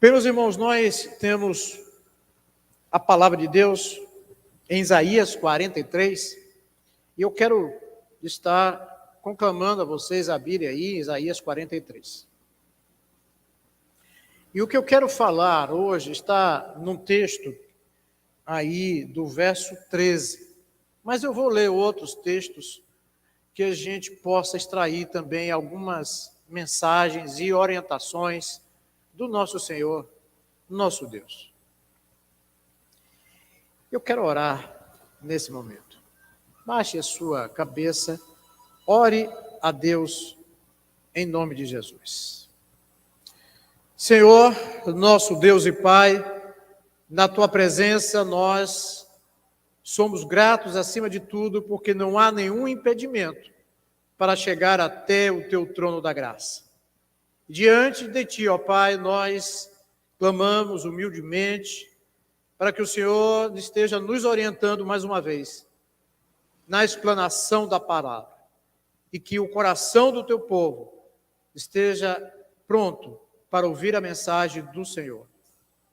Bem, meus irmãos, nós temos a palavra de Deus em Isaías 43, e eu quero estar conclamando a vocês a Bíblia aí, Isaías 43. E o que eu quero falar hoje está num texto aí do verso 13, mas eu vou ler outros textos que a gente possa extrair também algumas mensagens e orientações do nosso Senhor, nosso Deus. Eu quero orar nesse momento. Baixe a sua cabeça, ore a Deus em nome de Jesus. Senhor, nosso Deus e Pai, na Tua presença nós somos gratos acima de tudo, porque não há nenhum impedimento para chegar até o Teu trono da graça. Diante de Ti, ó Pai, nós clamamos humildemente para que o Senhor esteja nos orientando mais uma vez na explanação da palavra e que o coração do Teu povo esteja pronto para ouvir a mensagem do Senhor.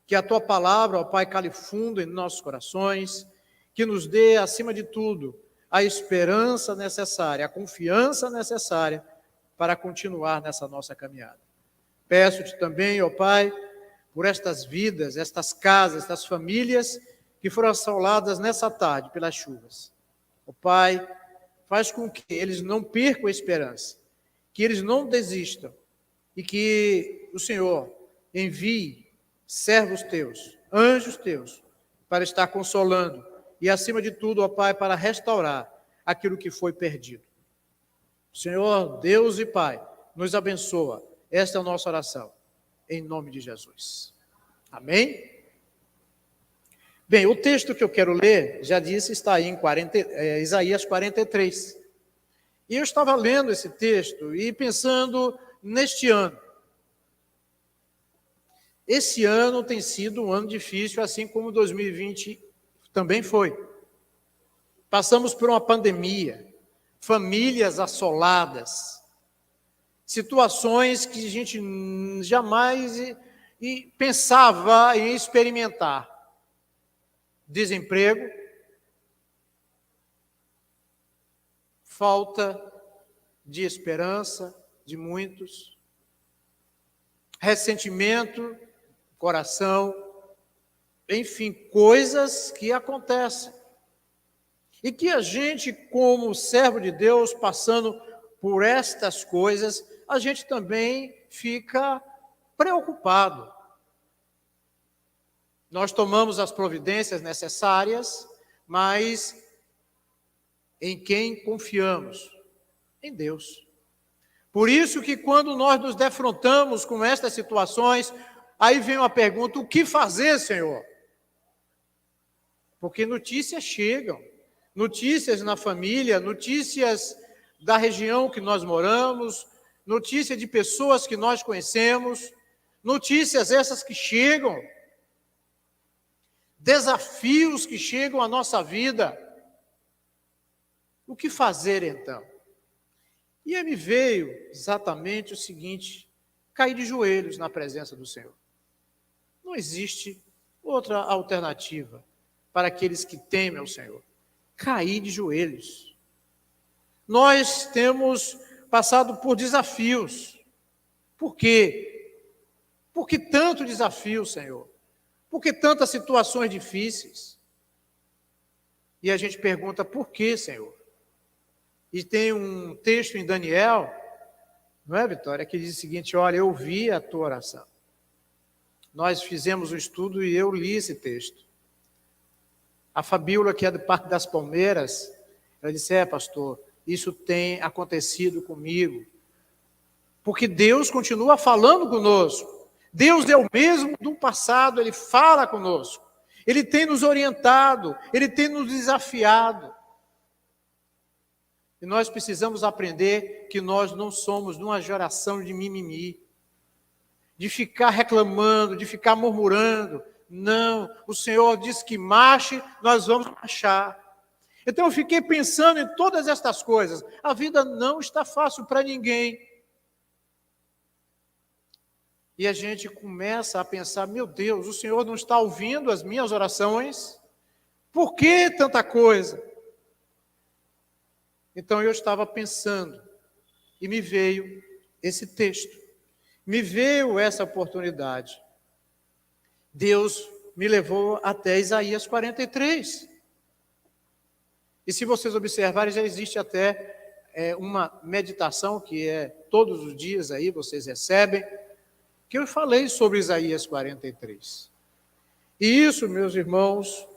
Que a Tua palavra, ó Pai, cale fundo em nossos corações, que nos dê, acima de tudo, a esperança necessária, a confiança necessária para continuar nessa nossa caminhada. Peço-te também, ó Pai, por estas vidas, estas casas, estas famílias que foram assoladas nessa tarde pelas chuvas. Ó Pai, faz com que eles não percam a esperança, que eles não desistam e que o Senhor envie servos teus, anjos teus, para estar consolando e, acima de tudo, ó Pai, para restaurar aquilo que foi perdido. Senhor, Deus e Pai, nos abençoa. Esta é a nossa oração, em nome de Jesus. Amém? Bem, o texto que eu quero ler, já disse, está aí em Isaías 43. E eu estava lendo esse texto e pensando neste ano. Esse ano tem sido um ano difícil, assim como 2020 também foi. Passamos por uma pandemia, famílias assoladas, situações que a gente jamais pensava em experimentar. Desemprego, falta de esperança de muitos, ressentimento, coração, enfim, coisas que acontecem. E que a gente, como servo de Deus, passando por estas coisas, a gente também fica preocupado. Nós tomamos as providências necessárias, mas em quem confiamos? Em Deus. Por isso que quando nós nos defrontamos com estas situações, aí vem uma pergunta: o que fazer, Senhor? Porque notícias chegam, notícias na família, notícias da região que nós moramos, notícias de pessoas que nós conhecemos, notícias essas que chegam, desafios que chegam à nossa vida. O que fazer então? E aí me veio exatamente o seguinte: cair de joelhos na presença do Senhor. Não existe outra alternativa para aqueles que temem ao Senhor. Cair de joelhos. Nós temos passado por desafios. Por quê? Por que tanto desafio, Senhor? Por que tantas situações difíceis? E a gente pergunta: por quê, Senhor? E tem um texto em Daniel, não é, Vitória, que diz o seguinte: olha, eu vi a tua oração. Nós fizemos um estudo e eu li esse texto. A Fabíola, que é do Parque das Palmeiras, ela disse: pastor, isso tem acontecido comigo. Porque Deus continua falando conosco. Deus é o mesmo do passado, Ele fala conosco. Ele tem nos orientado, Ele tem nos desafiado. E nós precisamos aprender que nós não somos de uma geração de mimimi, de ficar reclamando, de ficar murmurando. Não, o Senhor diz que marche, nós vamos marchar. Então eu fiquei pensando em todas estas coisas. A vida não está fácil para ninguém. E a gente começa a pensar, meu Deus, o Senhor não está ouvindo as minhas orações? Por que tanta coisa? Então eu estava pensando, e me veio esse texto, me veio essa oportunidade. Deus me levou até Isaías 43. E se vocês observarem, já existe até uma meditação que é todos os dias aí, vocês recebem, que eu falei sobre Isaías 43. E isso, meus irmãos,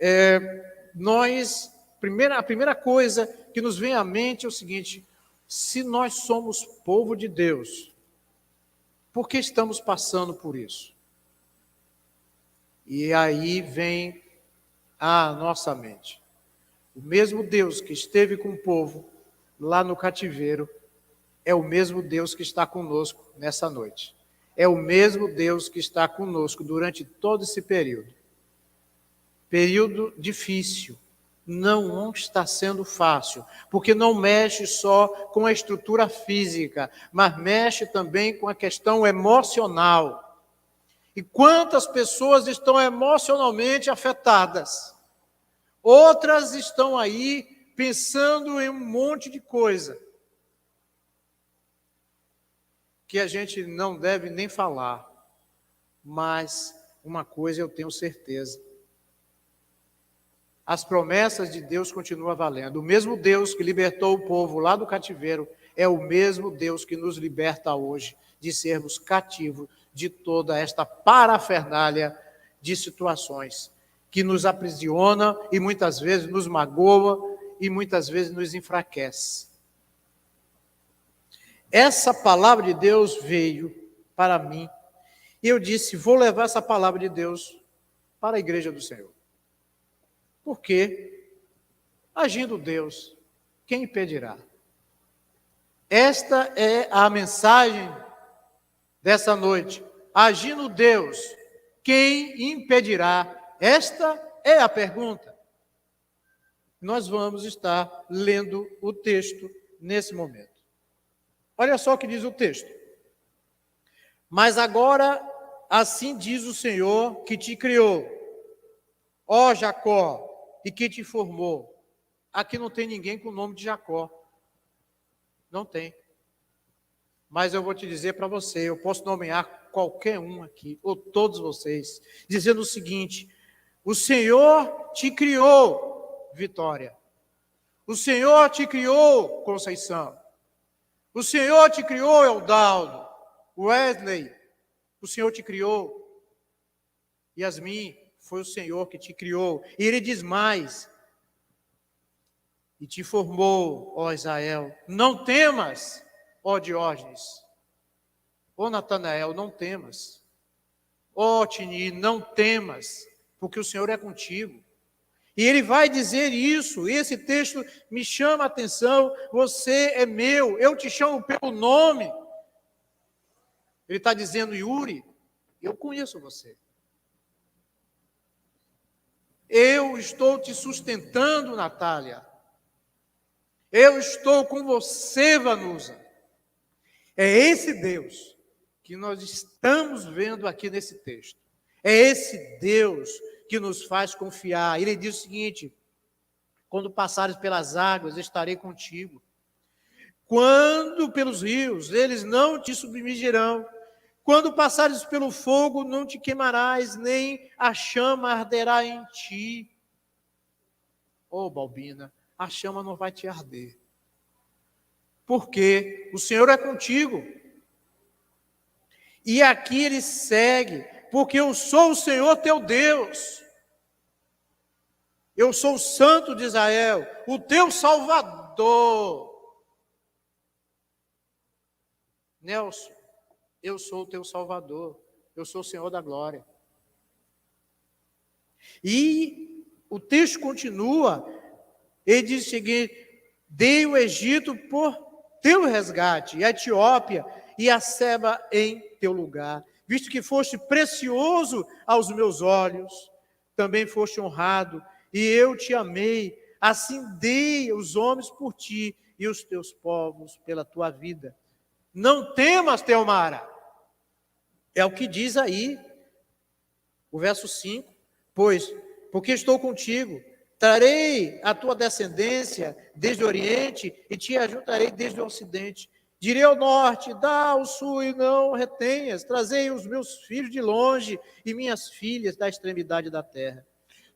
a primeira coisa que nos vem à mente é o seguinte: se nós somos povo de Deus, por que estamos passando por isso? E aí vem à nossa mente. O mesmo Deus que esteve com o povo lá no cativeiro é o mesmo Deus que está conosco nessa noite. É o mesmo Deus que está conosco durante todo esse período. Período difícil. Não está sendo fácil, porque não mexe só com a estrutura física, mas mexe também com a questão emocional. E quantas pessoas estão emocionalmente afetadas? Outras estão aí pensando em um monte de coisa que a gente não deve nem falar. Mas uma coisa eu tenho certeza: as promessas de Deus continuam valendo. O mesmo Deus que libertou o povo lá do cativeiro é o mesmo Deus que nos liberta hoje de sermos cativos de toda esta parafernália de situações que nos aprisiona e muitas vezes nos magoa e muitas vezes nos enfraquece. Essa palavra de Deus veio para mim e eu disse, vou levar essa palavra de Deus para a igreja do Senhor. Porque, agindo Deus, quem impedirá? Esta é a mensagem dessa noite. Agindo Deus, quem impedirá? Esta é a pergunta. Nós vamos estar lendo o texto nesse momento. Olha só o que diz o texto. Mas agora, assim diz o Senhor que te criou, ó Jacó, e que te formou. Aqui não tem ninguém com o nome de Jacó. Não tem. Mas eu vou te dizer para você, eu posso nomear qualquer um aqui, ou todos vocês, dizendo o seguinte: o Senhor te criou, Vitória. O Senhor te criou, Conceição. O Senhor te criou, Eudaldo. Wesley, o Senhor te criou. Yasmin, foi o Senhor que te criou. E Ele diz mais: e te formou, ó Israel. Não temas, ó Diógenes. Ó Natanael, não temas. Ó Tini, não temas, porque o Senhor é contigo. E Ele vai dizer isso. Esse texto me chama a atenção. Você é meu, eu te chamo pelo nome. Ele está dizendo, Yuri, eu conheço você. Eu estou te sustentando, Natália. Eu estou com você, Vanusa. É esse Deus que nós estamos vendo aqui nesse texto. É esse Deus que nos faz confiar. Ele diz o seguinte: quando passares pelas águas, estarei contigo. Quando pelos rios, eles não te submergirão. Quando passares pelo fogo, não te queimarás, nem a chama arderá em ti. Ô, Balbina, a chama não vai te arder. Porque o Senhor é contigo. E aqui ele segue, porque eu sou o Senhor teu Deus. Eu sou o Santo de Israel, o teu Salvador. Nelson, eu sou o teu Salvador, eu sou o Senhor da glória. E o texto continua, ele diz o seguinte: dei o Egito por teu resgate, e a Etiópia e a Seba em teu lugar, visto que foste precioso aos meus olhos, também foste honrado, e eu te amei, assim dei os homens por ti, e os teus povos pela tua vida. Não temas, Teomara, É o que diz aí o verso 5. Porque estou contigo, trarei a tua descendência desde o Oriente e te ajuntarei desde o Ocidente. Direi ao norte, dá ao sul e não retenhas. Trazei os meus filhos de longe e minhas filhas da extremidade da terra.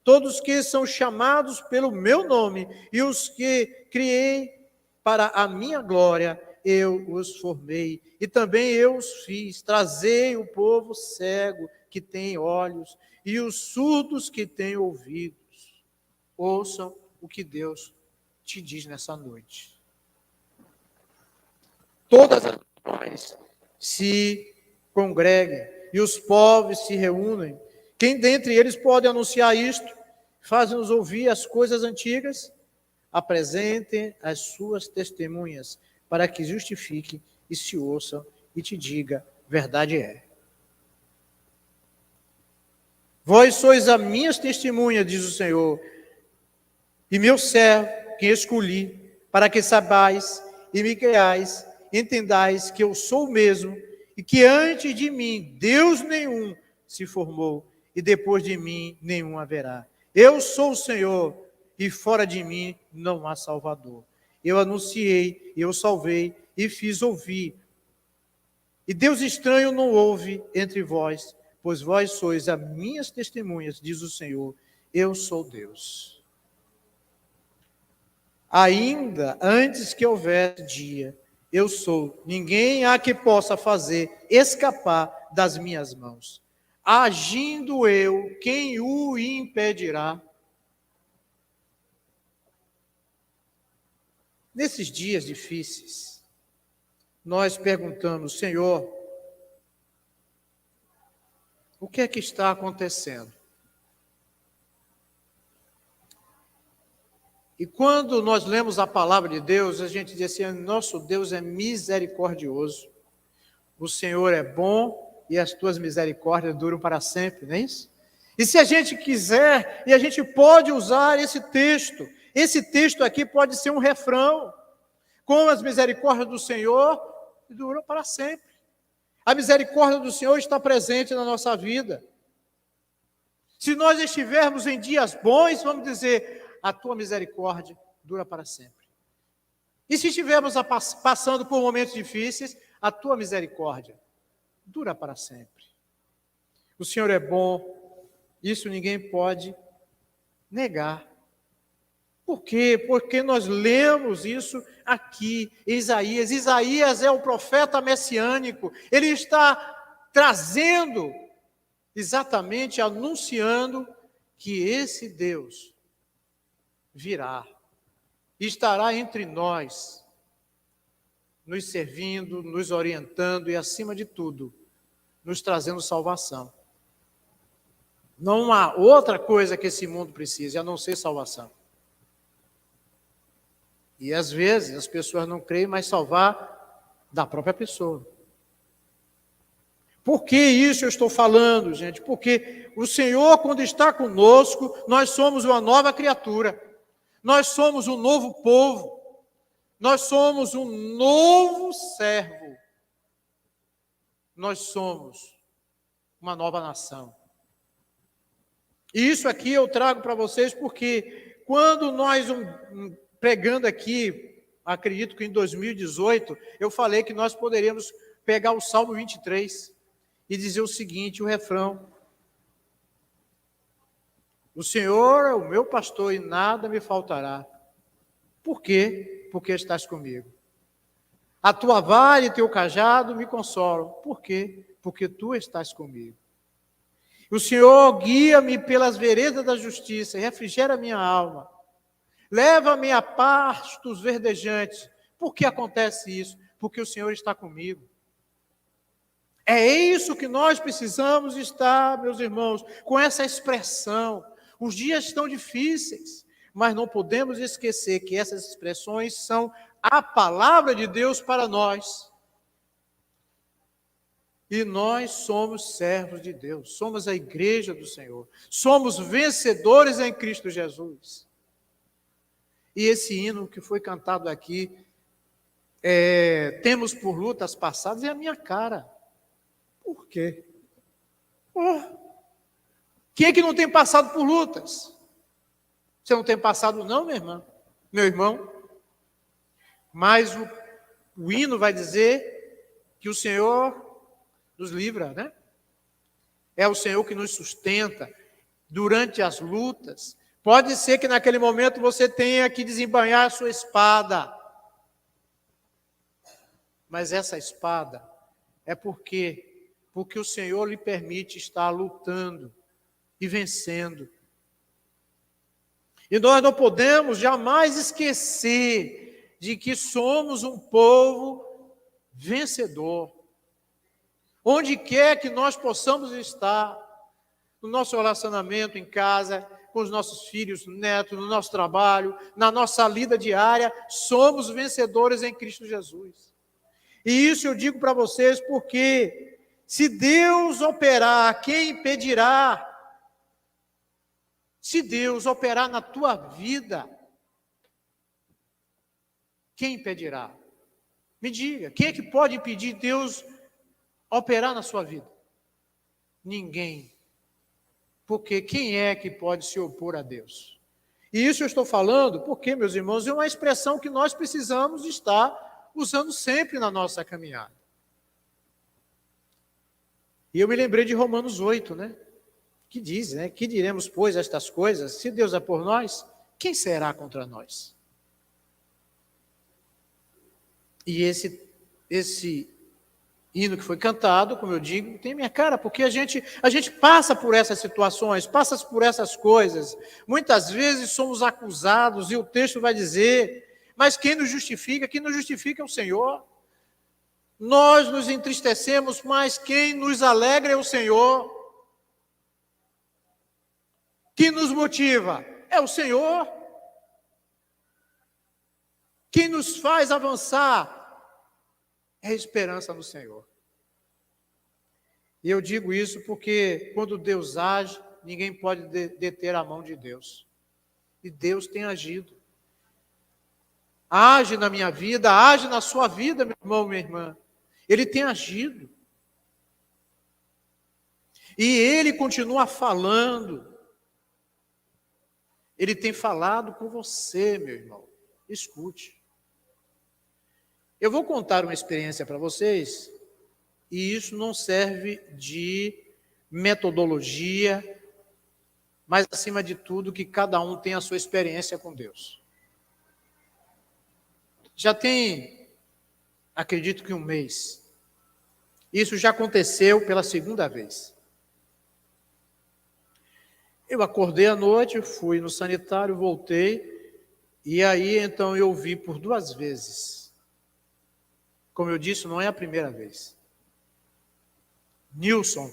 Todos que são chamados pelo meu nome e os que criei para a minha glória, eu os formei. E também eu os fiz. Trazei o povo cego que tem olhos e os surdos que têm ouvidos. Ouçam o que Deus te diz nessa noite. Todas as nações se congreguem e os povos se reúnem. Quem dentre eles pode anunciar isto? Faz-nos ouvir as coisas antigas? Apresentem as suas testemunhas, para que justifique e se ouçam e te diga, verdade é. Vós sois as minhas testemunhas, diz o Senhor, e meu servo, quem escolhi, para que saibais e me creais, entendais que eu sou o mesmo, e que antes de mim Deus nenhum se formou, e depois de mim nenhum haverá. Eu sou o Senhor, e fora de mim não há Salvador. Eu anunciei, eu salvei, e fiz ouvir. E Deus estranho não houve entre vós, pois vós sois as minhas testemunhas, diz o Senhor, eu sou Deus. Ainda antes que houvesse dia, eu sou, ninguém há que possa fazer escapar das minhas mãos. Agindo eu, quem o impedirá? Nesses dias difíceis, nós perguntamos, Senhor, o que é que está acontecendo? E quando nós lemos a palavra de Deus, a gente diz assim, nosso Deus é misericordioso, o Senhor é bom e as tuas misericórdias duram para sempre, não é isso? E se a gente quiser, e a gente pode usar esse texto aqui pode ser um refrão, com as misericórdias do Senhor duram para sempre. A misericórdia do Senhor está presente na nossa vida. Se nós estivermos em dias bons, vamos dizer, a tua misericórdia dura para sempre. E se estivermos passando por momentos difíceis, a tua misericórdia dura para sempre. O Senhor é bom, isso ninguém pode negar. Por quê? Porque nós lemos isso aqui em Isaías. Isaías é o profeta messiânico. Ele está trazendo, exatamente anunciando que esse Deus virá, estará entre nós, nos servindo, nos orientando e, acima de tudo, nos trazendo salvação. Não há outra coisa que esse mundo precise, a não ser salvação. E às vezes as pessoas não creem, mas salvar da própria pessoa. Por que isso eu estou falando, gente? Porque o Senhor, quando está conosco, nós somos uma nova criatura. Nós somos um novo povo. Nós somos um novo servo. Nós somos uma nova nação. E isso aqui eu trago para vocês porque quando nós, pregando aqui, acredito que em 2018, eu falei que nós poderíamos pegar o Salmo 23 e dizer o seguinte, o refrão. O Senhor é o meu pastor e nada me faltará. Por quê? Porque estás comigo. A tua vara e teu cajado me consolam. Por quê? Porque tu estás comigo. O Senhor guia-me pelas veredas da justiça e refrigera minha alma. Leva-me a pastos verdejantes. Por que acontece isso? Porque o Senhor está comigo. É isso que nós precisamos estar, meus irmãos, com essa expressão. Os dias estão difíceis, mas não podemos esquecer que essas expressões são a palavra de Deus para nós. E nós somos servos de Deus, somos a igreja do Senhor, somos vencedores em Cristo Jesus. E esse hino que foi cantado aqui, temos por lutas passadas, é a minha cara. Por quê? Oh, quem é que não tem passado por lutas? Você não tem passado não, minha irmã? Meu irmão? Mas o hino vai dizer que o Senhor nos livra, né? É o Senhor que nos sustenta durante as lutas. Pode ser que naquele momento você tenha que desembainhar a sua espada. Mas essa espada é porque o Senhor lhe permite estar lutando e vencendo. E nós não podemos jamais esquecer de que somos um povo vencedor. Onde quer que nós possamos estar, no nosso relacionamento em casa, com os nossos filhos, netos, no nosso trabalho, na nossa lida diária, somos vencedores em Cristo Jesus. E isso eu digo para vocês porque se Deus operar, quem impedirá? Se Deus operar na tua vida, quem impedirá? Me diga, quem é que pode impedir Deus operar na sua vida? Ninguém. Porque quem é que pode se opor a Deus? E isso eu estou falando porque, meus irmãos, é uma expressão que nós precisamos estar usando sempre na nossa caminhada. E eu me lembrei de Romanos 8, né? Que diz, né? Que diremos, pois, estas coisas? Se Deus é por nós, quem será contra nós? E esse hino que foi cantado, como eu digo, tem minha cara, porque a gente passa por essas situações, passa por essas coisas. Muitas vezes somos acusados, e o texto vai dizer, mas quem nos justifica? Quem nos justifica é o Senhor. Nós nos entristecemos, mas quem nos alegra é o Senhor. Quem nos motiva é o Senhor. Quem nos faz avançar é a esperança no Senhor. E eu digo isso porque quando Deus age, ninguém pode deter a mão de Deus. E Deus tem agido. Age na minha vida, age na sua vida, meu irmão, minha irmã. Ele tem agido. E Ele continua falando. Ele tem falado com você, meu irmão. Escute. Eu vou contar uma experiência para vocês, e isso não serve de metodologia, mas, acima de tudo, que cada um tenha a sua experiência com Deus. Já tem, acredito que 1 mês, isso já aconteceu pela segunda vez. Eu acordei à noite, fui no sanitário, voltei, e aí então eu vi por 2 vezes. Como eu disse, não é a primeira vez. Nilson.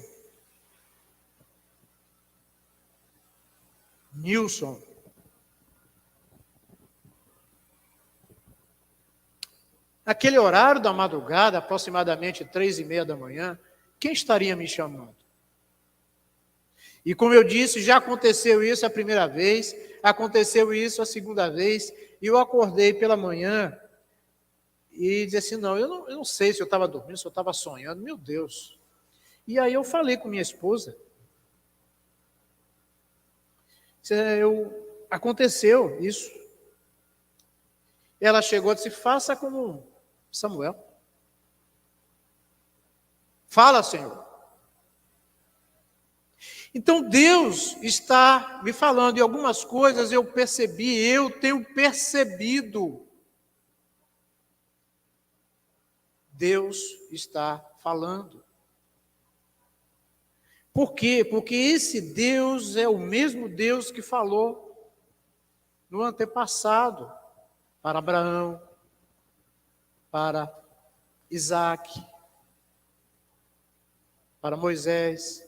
Naquele horário da madrugada, aproximadamente 3:30 da manhã, quem estaria me chamando? E como eu disse, já aconteceu isso a primeira vez, aconteceu isso a segunda vez, e eu acordei pela manhã e disse assim, não, eu não sei se eu estava dormindo, se eu estava sonhando, meu Deus. E aí eu falei com minha esposa. Aconteceu isso. Ela chegou e disse, faça como Samuel. Fala, Senhor. Então Deus está me falando, e algumas coisas eu tenho percebido. Deus está falando. Por quê? Porque esse Deus é o mesmo Deus que falou no antepassado para Abraão, para Isaac, para Moisés.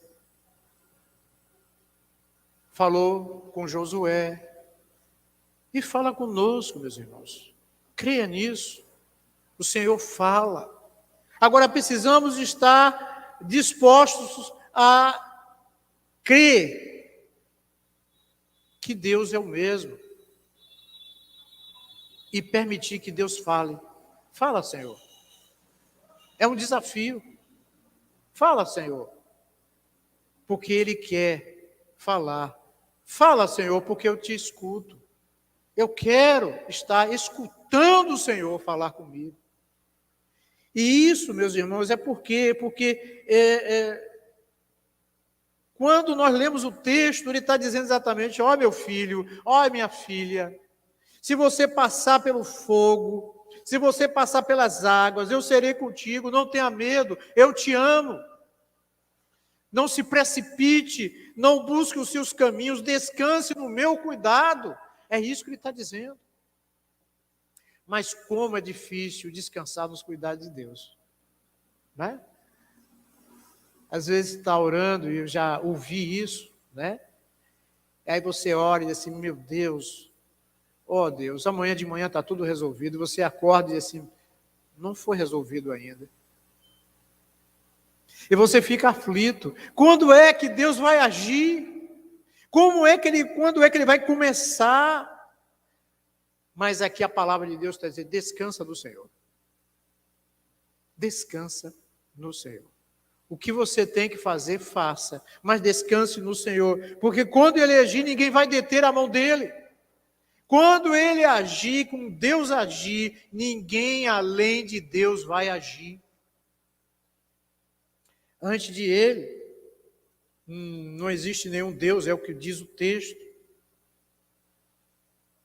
Falou com Josué e fala conosco, meus irmãos. Creia nisso. O Senhor fala. Agora precisamos estar dispostos a crer que Deus é o mesmo e permitir que Deus fale. Fala, Senhor. É um desafio. Fala, Senhor. porque Ele quer falar. Fala, Senhor, porque eu te escuto. Eu quero estar escutando o Senhor falar comigo. E isso, meus irmãos, é porque quando nós lemos o texto, ele está dizendo exatamente: ó meu filho, ó minha filha, se você passar pelo fogo, se você passar pelas águas, eu serei contigo, não tenha medo, eu te amo. Não se precipite, não busque os seus caminhos, descanse no meu cuidado. É isso que ele está dizendo. Mas como é difícil descansar nos cuidados de Deus, né? Às vezes está orando, e eu já ouvi isso, né? Aí você ora e diz assim: meu Deus, ó Deus, amanhã de manhã está tudo resolvido. Você acorda e diz assim: não foi resolvido ainda. E você fica aflito. Quando é que Deus vai agir? Quando é que ele vai começar? Mas aqui a palavra de Deus está dizendo: descansa no Senhor. Descansa no Senhor. O que você tem que fazer, faça. Mas descanse no Senhor. Porque quando Ele agir, ninguém vai deter a mão dEle. Quando Ele agir, com Deus agir, ninguém além de Deus vai agir. Antes de Ele, não existe nenhum Deus, é o que diz o texto.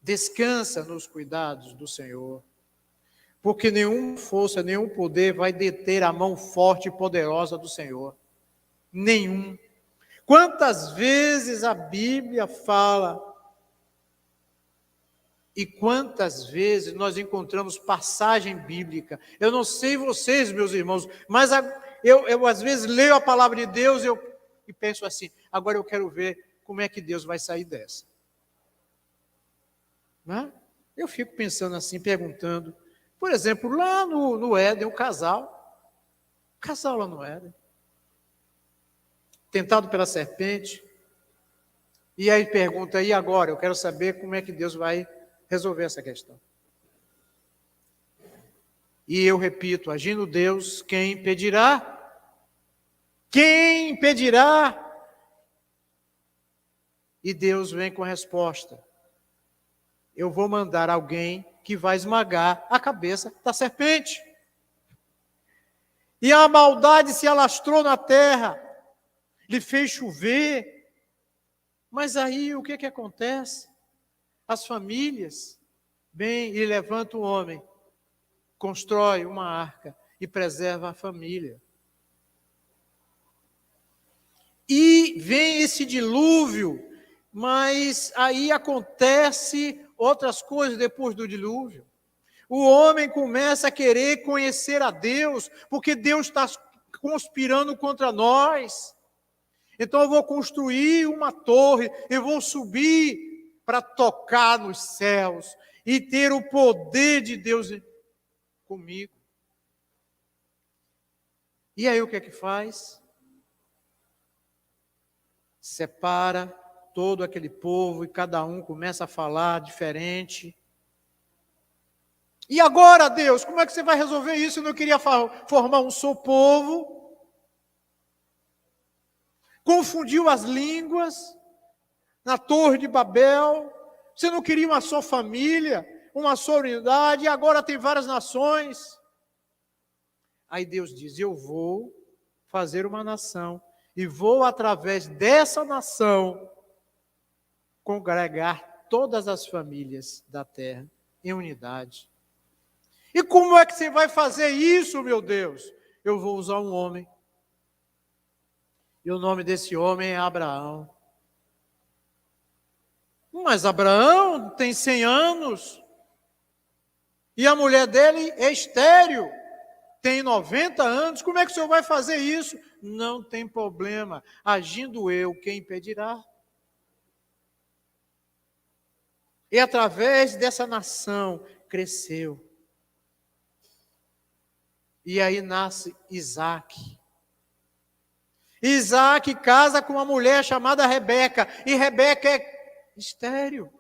Descansa nos cuidados do Senhor, porque nenhuma força, nenhum poder vai deter a mão forte e poderosa do Senhor. Nenhum. Quantas vezes a Bíblia fala, e quantas vezes nós encontramos passagem bíblica. Eu não sei vocês, meus irmãos, mas eu às vezes leio a palavra de Deus e penso assim: agora eu quero ver como é que Deus vai sair dessa. Né? Eu fico pensando assim, perguntando. Por exemplo, lá no Éden, o casal lá no Éden, tentado pela serpente, e aí pergunta: e agora? Eu quero saber como é que Deus vai resolver essa questão. E eu repito: agindo Deus, quem impedirá? Quem impedirá? E Deus vem com a resposta: eu vou mandar alguém que vai esmagar a cabeça da serpente. E a maldade se alastrou na terra, lhe fez chover. Mas aí o que acontece? As famílias, ele levanta o homem, constrói uma arca e preserva a família. E vem esse dilúvio, mas aí acontece outras coisas depois do dilúvio. O homem começa a querer conhecer a Deus, porque Deus está conspirando contra nós. Então eu vou construir uma torre, eu vou subir para tocar nos céus e ter o poder de Deus comigo. E aí o que é que faz? Separa todo aquele povo e cada um começa a falar diferente. E agora, Deus, como é que você vai resolver isso? Eu não queria formar um só povo. Confundiu as línguas na Torre de Babel. Você não queria uma só família, uma só unidade, e agora tem várias nações. Aí Deus diz: eu vou fazer uma nação, e vou, através dessa nação, congregar todas as famílias da terra em unidade. E como é que você vai fazer isso, meu Deus? Eu vou usar um homem. E o nome desse homem é Abraão. Mas Abraão tem 100 anos. E a mulher dele é estéril. Tem 90 anos. Como é que o senhor vai fazer isso? Não tem problema. Agindo eu, quem impedirá? E através dessa nação cresceu. E aí nasce Isaac. Isaac casa com uma mulher chamada Rebeca. E Rebeca é estéril.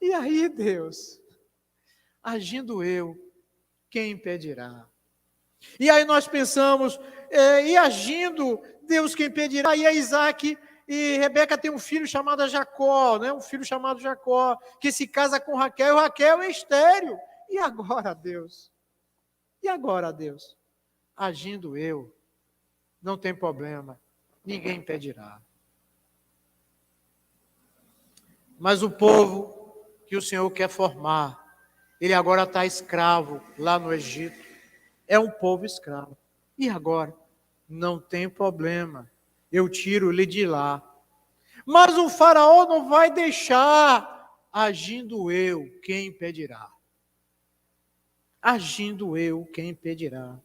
E aí, Deus, agindo eu, quem impedirá? E aí nós pensamos, e agindo Deus quem impedirá. E a Isaac e Rebeca tem um filho chamado Jacó, né? Um filho chamado Jacó, que se casa com Raquel, e Raquel é estéril. E agora, Deus? E agora, Deus? Agindo eu, não tem problema, ninguém impedirá. Mas o povo que o Senhor quer formar, ele agora está escravo lá no Egito. É um povo escravo. E agora? Não tem problema. Eu tiro ele de lá. Mas o faraó não vai deixar. Agindo eu, quem impedirá? Agindo eu, quem impedirá?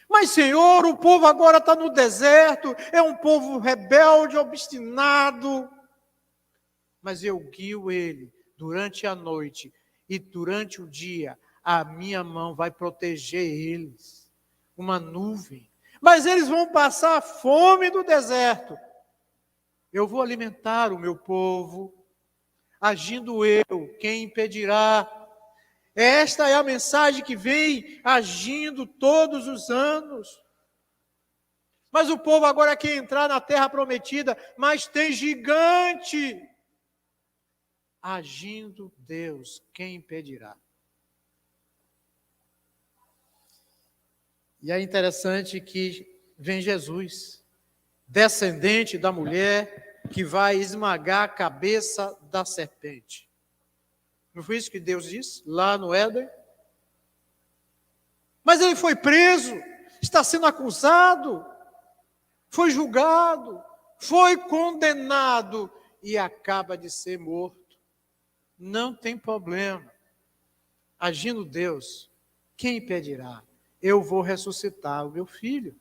Mas, Senhor, o povo agora está no deserto. É um povo rebelde, obstinado. Mas eu guio ele durante a noite e durante o dia. A minha mão vai proteger eles. Uma nuvem. Mas eles vão passar fome no deserto. Eu vou alimentar o meu povo. Agindo eu, quem impedirá? Esta é a mensagem que vem agindo todos os anos. Mas o povo agora quer entrar na terra prometida, mas tem gigante. Agindo Deus, quem impedirá? E é interessante que vem Jesus, descendente da mulher, que vai esmagar a cabeça da serpente. Não foi isso que Deus disse lá no Éden? Mas ele foi preso, está sendo acusado, foi julgado, foi condenado e acaba de ser morto. Não tem problema. Agindo Deus, quem impedirá? Eu vou ressuscitar o meu filho,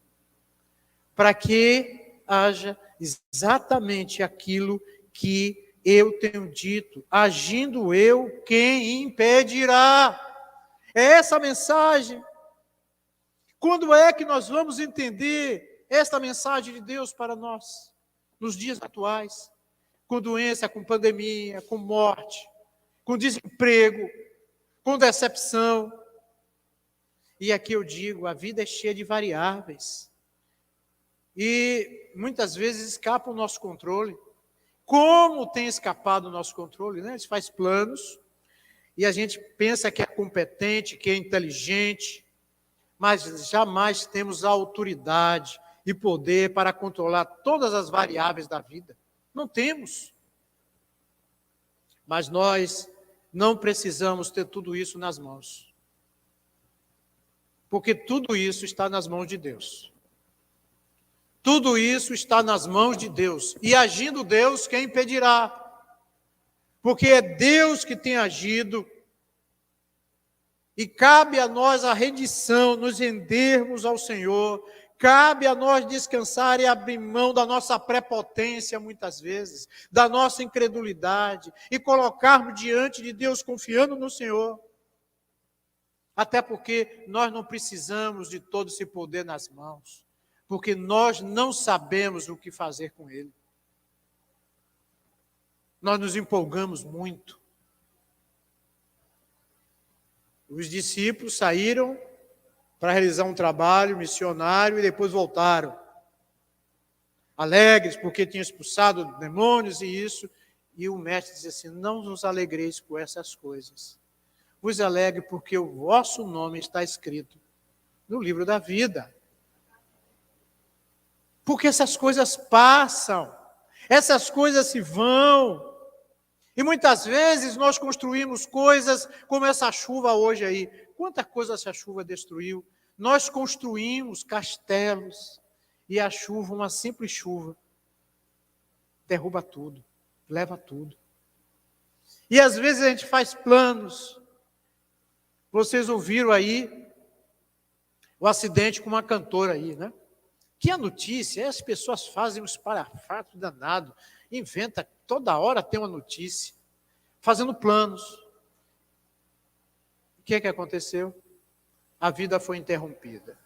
para que haja exatamente aquilo que eu tenho dito. Agindo eu, quem impedirá? É essa a mensagem. Quando é que nós vamos entender esta mensagem de Deus para nós? Nos dias atuais, com doença, com pandemia, com morte, com desemprego, com decepção. E aqui eu digo, a vida é cheia de variáveis. E muitas vezes escapa o nosso controle. Como tem escapado o nosso controle, né? A gente faz planos e a gente pensa que é competente, que é inteligente, mas jamais temos a autoridade e poder para controlar todas as variáveis da vida. Não temos. Mas nós não precisamos ter tudo isso nas mãos. Porque tudo isso está nas mãos de Deus. Tudo isso está nas mãos de Deus. E agindo Deus, quem impedirá? Porque é Deus que tem agido. E cabe a nós a rendição, nos rendermos ao Senhor. Cabe a nós descansar e abrir mão da nossa prepotência, muitas vezes, da nossa incredulidade, e colocarmos diante de Deus, confiando no Senhor. Até porque nós não precisamos de todo esse poder nas mãos, porque nós não sabemos o que fazer com ele. Nós nos empolgamos muito. Os discípulos saíram para realizar um trabalho missionário e depois voltaram, alegres porque tinham expulsado demônios e isso, e o mestre diz assim: não nos alegreis com essas coisas, vos alegre porque o vosso nome está escrito no livro da vida. Porque essas coisas passam, essas coisas se vão. E muitas vezes nós construímos coisas como essa chuva hoje aí. Quanta coisa essa chuva destruiu. Nós construímos castelos e a chuva, uma simples chuva, derruba tudo, leva tudo. E às vezes a gente faz planos. Vocês ouviram aí o acidente com uma cantora aí, né? Que a notícia, as pessoas fazem um espalhafato danado, inventa, toda hora tem uma notícia, fazendo planos. O que é que aconteceu? A vida foi interrompida.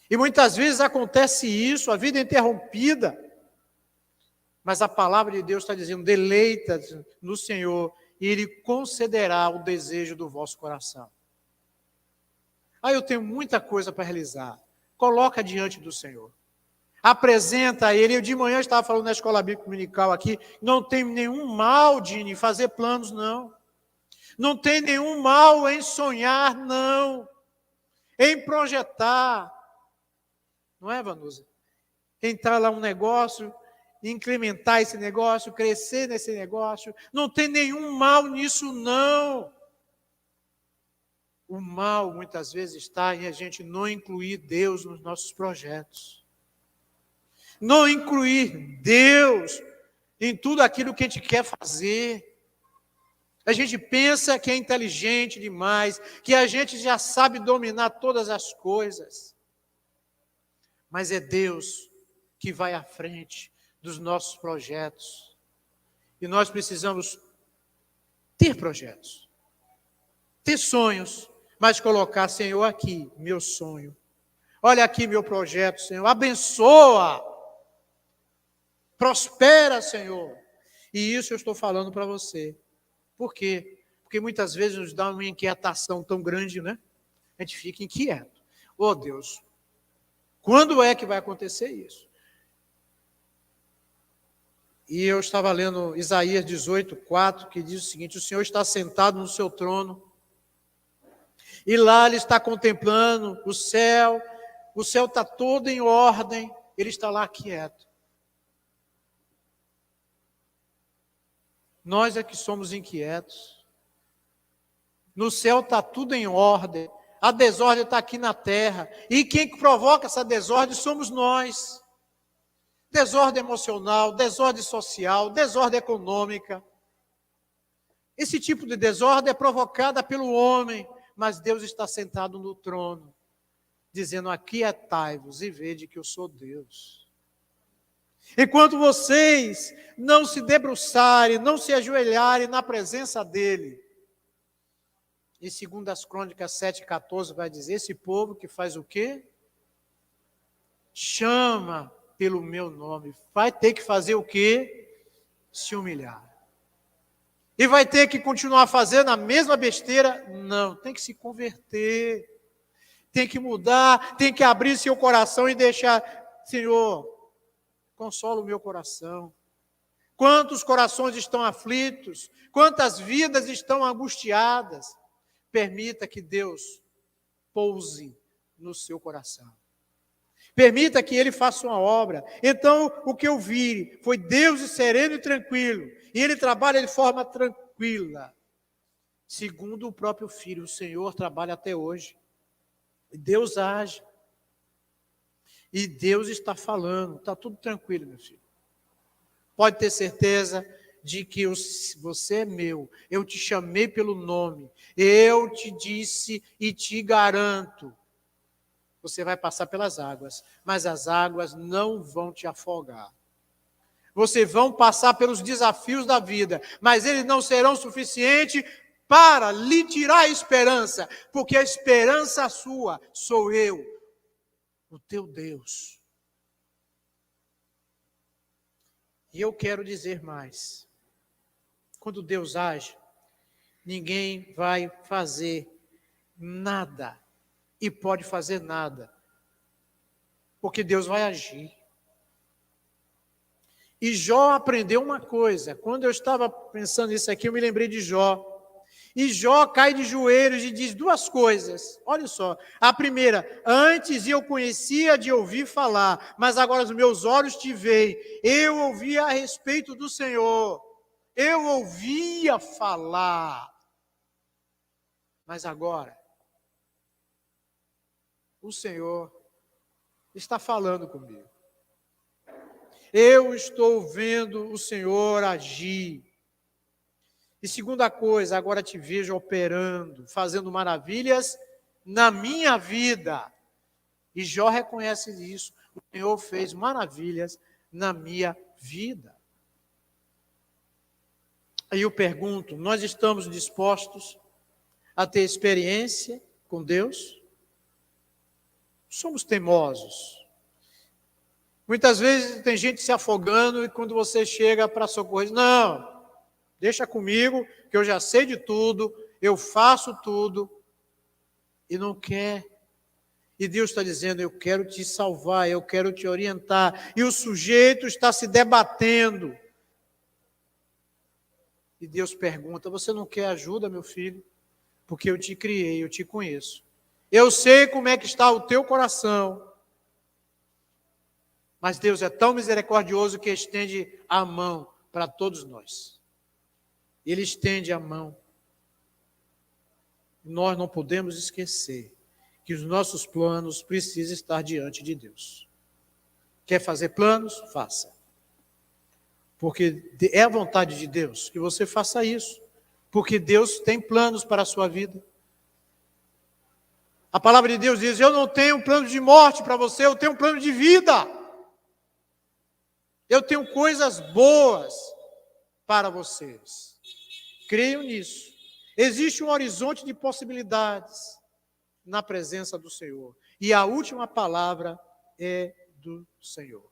E muitas vezes acontece isso, a vida é interrompida, mas a palavra de Deus está dizendo: deleita no Senhor, e Ele concederá o desejo do vosso coração. Eu tenho muita coisa para realizar. Coloca diante do Senhor. Apresenta a ele. Eu de manhã estava falando na escola bíblica dominical aqui, não tem nenhum mal, Dini, em fazer planos, não. Não tem nenhum mal em sonhar, não. Em projetar. Não é, Vanusa? Entrar lá um negócio, incrementar esse negócio, crescer nesse negócio. Não tem nenhum mal nisso, não. O mal, muitas vezes, está em a gente não incluir Deus nos nossos projetos. Não incluir Deus em tudo aquilo que a gente quer fazer. A gente pensa que é inteligente demais, que a gente já sabe dominar todas as coisas. Mas é Deus que vai à frente dos nossos projetos. E nós precisamos ter projetos, ter sonhos, mas colocar, Senhor, aqui, meu sonho. Olha aqui meu projeto, Senhor. Abençoa. Prospera, Senhor. E isso eu estou falando para você. Por quê? Porque muitas vezes nos dá uma inquietação tão grande, né? A gente fica inquieto. Oh, Deus, quando é que vai acontecer isso? E eu estava lendo Isaías 18:4, que diz o seguinte: o Senhor está sentado no seu trono, e lá Ele está contemplando o céu está todo em ordem, Ele está lá quieto. Nós é que somos inquietos. No céu está tudo em ordem, a desordem está aqui na terra, e quem provoca essa desordem somos nós. Desordem emocional, desordem social, desordem econômica. Esse tipo de desordem é provocada pelo homem, mas Deus está sentado no trono, dizendo: aquietai-vos e vede que eu sou Deus. Enquanto vocês não se debruçarem, não se ajoelharem na presença dEle, e segundo as Crônicas 7:14 vai dizer, esse povo que faz o quê? Chama pelo meu nome. Vai ter que fazer o quê? Se humilhar. E vai ter que continuar fazendo a mesma besteira? Não, tem que se converter. Tem que mudar, tem que abrir seu coração e deixar, Senhor, consola o meu coração. Quantos corações estão aflitos? Quantas vidas estão angustiadas? Permita que Deus pouse no seu coração. Permita que Ele faça uma obra. Então, o que eu vi foi Deus sereno e tranquilo. E Ele trabalha de forma tranquila. Segundo o próprio Filho, o Senhor trabalha até hoje. E Deus age. E Deus está falando. Está tudo tranquilo, meu filho. Pode ter certeza de que você é meu. Eu te chamei pelo nome. Eu te disse e te garanto. Você vai passar pelas águas, mas as águas não vão te afogar. Você vão passar pelos desafios da vida, mas eles não serão suficientes para lhe tirar a esperança, porque a esperança sua sou eu, o teu Deus. E eu quero dizer mais. Quando Deus age, ninguém vai fazer nada. E pode fazer nada, porque Deus vai agir. E Jó aprendeu uma coisa. Quando eu estava pensando nisso aqui, eu me lembrei de Jó. E Jó cai de joelhos e diz duas coisas. Olha só. A primeira: antes eu conhecia de ouvir falar, mas agora os meus olhos te veem. Eu ouvia a respeito do Senhor. Eu ouvia falar. Mas agora o Senhor está falando comigo. Eu estou vendo o Senhor agir. E segunda coisa, agora te vejo operando, fazendo maravilhas na minha vida. E Jó reconhece isso. O Senhor fez maravilhas na minha vida. Aí eu pergunto, nós estamos dispostos a ter experiência com Deus? Somos teimosos. Muitas vezes tem gente se afogando e quando você chega para socorrer, não, deixa comigo, que eu já sei de tudo, eu faço tudo, e não quer. E Deus está dizendo, eu quero te salvar, eu quero te orientar. E o sujeito está se debatendo. E Deus pergunta, você não quer ajuda, meu filho? Porque eu te criei, eu te conheço. Eu sei como é que está o teu coração. Mas Deus é tão misericordioso que estende a mão para todos nós. Ele estende a mão. Nós não podemos esquecer que os nossos planos precisam estar diante de Deus. Quer fazer planos? Faça. Porque é a vontade de Deus que você faça isso. Porque Deus tem planos para a sua vida. A palavra de Deus diz, eu não tenho um plano de morte para você, eu tenho um plano de vida. Eu tenho coisas boas para vocês. Creio nisso. Existe um horizonte de possibilidades na presença do Senhor. E a última palavra é do Senhor.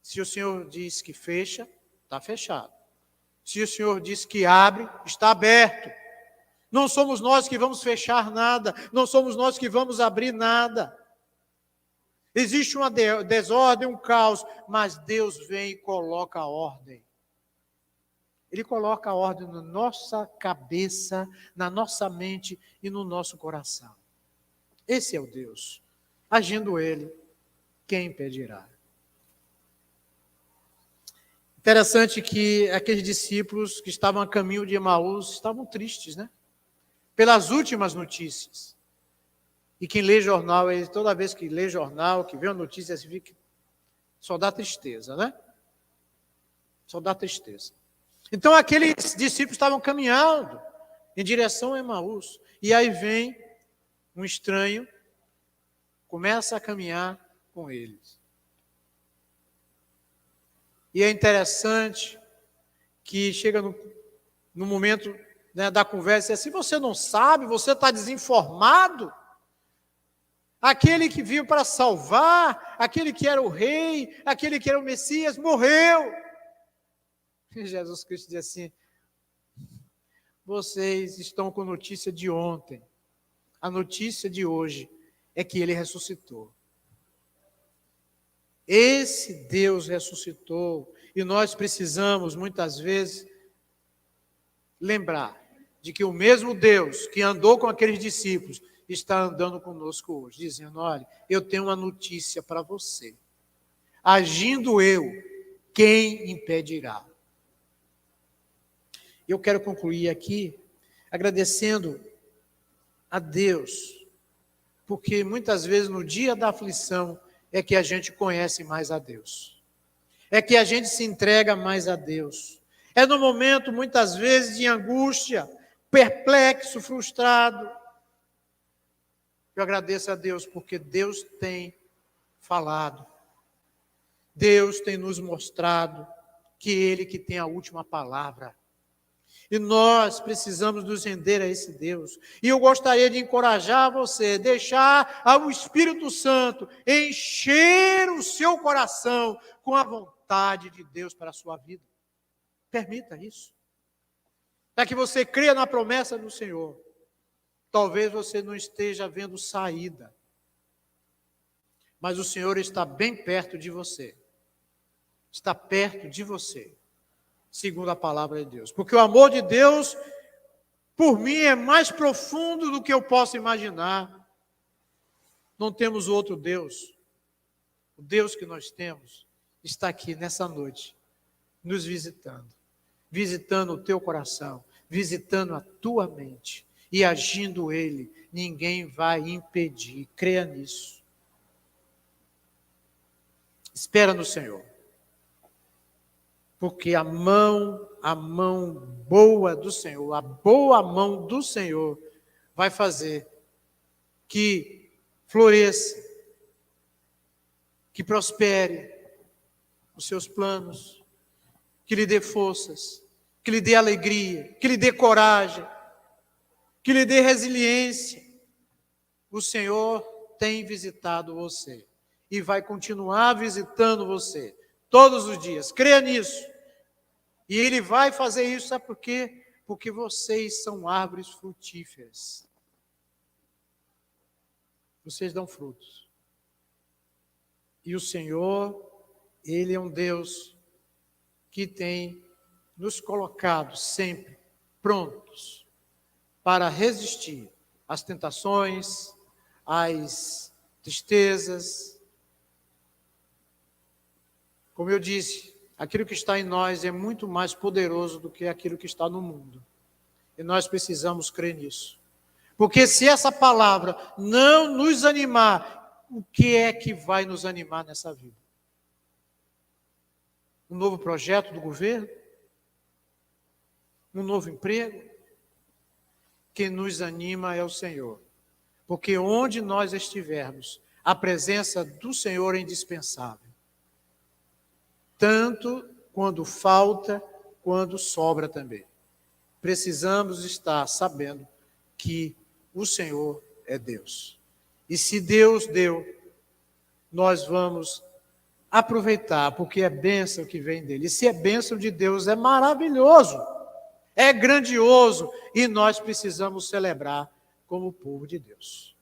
Se o Senhor diz que fecha, está fechado. Se o Senhor diz que abre, está aberto. Não somos nós que vamos fechar nada, não somos nós que vamos abrir nada. Existe uma desordem, um caos, mas Deus vem e coloca a ordem. Ele coloca a ordem na nossa cabeça, na nossa mente e no nosso coração. Esse é o Deus. Agindo Ele, quem impedirá? Interessante que aqueles discípulos que estavam a caminho de Emaús estavam tristes, né? Pelas últimas notícias. E quem lê jornal, toda vez que lê jornal, que vê uma notícia, só dá tristeza, né? Só dá tristeza. Então, aqueles discípulos estavam caminhando em direção a Emaús. E aí vem um estranho, começa a caminhar com eles. E é interessante que chega no momento, né, da conversa, e assim, você não sabe, você está desinformado. Aquele que veio para salvar, aquele que era o rei, aquele que era o Messias, morreu. E Jesus Cristo diz assim, vocês estão com notícia de ontem. A notícia de hoje é que ele ressuscitou. Esse Deus ressuscitou. E nós precisamos, muitas vezes, lembrar de que o mesmo Deus que andou com aqueles discípulos está andando conosco hoje, dizendo, olha, eu tenho uma notícia para você. Agindo eu, quem impedirá? Eu quero concluir aqui agradecendo a Deus, porque muitas vezes no dia da aflição é que a gente conhece mais a Deus. É que a gente se entrega mais a Deus. É no momento, muitas vezes, de angústia, perplexo, frustrado. Eu agradeço a Deus, porque Deus tem falado. Deus tem nos mostrado que Ele que tem a última palavra. E nós precisamos nos render a esse Deus. E eu gostaria de encorajar você, deixar o Espírito Santo encher o seu coração com a vontade de Deus para a sua vida. Permita isso. Para que você creia na promessa do Senhor. Talvez você não esteja vendo saída. Mas o Senhor está bem perto de você. Está perto de você. Segundo a palavra de Deus. Porque o amor de Deus, por mim, é mais profundo do que eu posso imaginar. Não temos outro Deus. O Deus que nós temos está aqui nessa noite, nos visitando. Visitando o teu coração, visitando a tua mente. E agindo Ele, ninguém vai impedir. Creia nisso. Espera no Senhor. Porque a mão boa do Senhor, a boa mão do Senhor vai fazer que floresça, que prospere os seus planos, que lhe dê forças, que lhe dê alegria, que lhe dê coragem, que lhe dê resiliência. O Senhor tem visitado você e vai continuar visitando você. Todos os dias, creia nisso. E Ele vai fazer isso, sabe por quê? Porque vocês são árvores frutíferas. vocês dão frutos. E o Senhor, Ele é um Deus que tem nos colocado sempre prontos para resistir às tentações, às tristezas. Como eu disse, aquilo que está em nós é muito mais poderoso do que aquilo que está no mundo. E nós precisamos crer nisso. Porque se essa palavra não nos animar, o que é que vai nos animar nessa vida? Um novo projeto do governo? Um novo emprego? Quem nos anima é o Senhor. Porque onde nós estivermos, a presença do Senhor é indispensável. Tanto quando falta, quando sobra também. Precisamos estar sabendo que o Senhor é Deus. E se Deus deu, nós vamos aproveitar, porque é bênção que vem dele. E se é bênção de Deus, é maravilhoso, é grandioso, e nós precisamos celebrar como povo de Deus.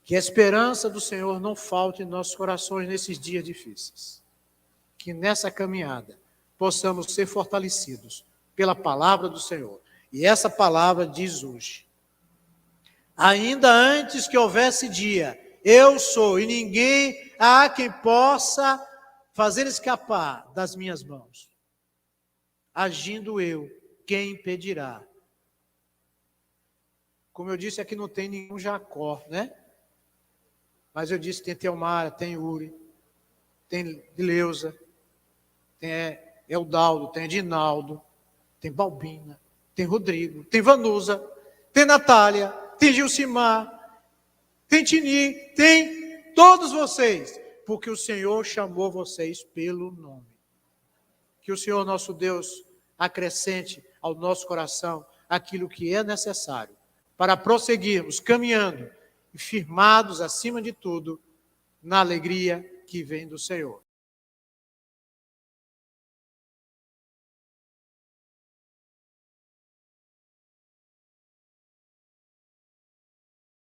Que a esperança do Senhor não falte em nossos corações nesses dias difíceis. Que nessa caminhada possamos ser fortalecidos pela palavra do Senhor. E essa palavra diz hoje: ainda antes que houvesse dia, eu sou, e ninguém há quem possa fazer escapar das minhas mãos. Agindo eu, quem impedirá? Como eu disse, aqui não tem nenhum Jacó, né? Mas eu disse, tem Teomara, tem Uri, tem Leusa, tem Eudaldo, tem Edinaldo, tem Balbina, tem Rodrigo, tem Vanusa, tem Natália, tem Gilcimar, tem Tini, tem todos vocês, porque o Senhor chamou vocês pelo nome. Que o Senhor nosso Deus acrescente ao nosso coração aquilo que é necessário para prosseguirmos caminhando e firmados acima de tudo na alegria que vem do Senhor.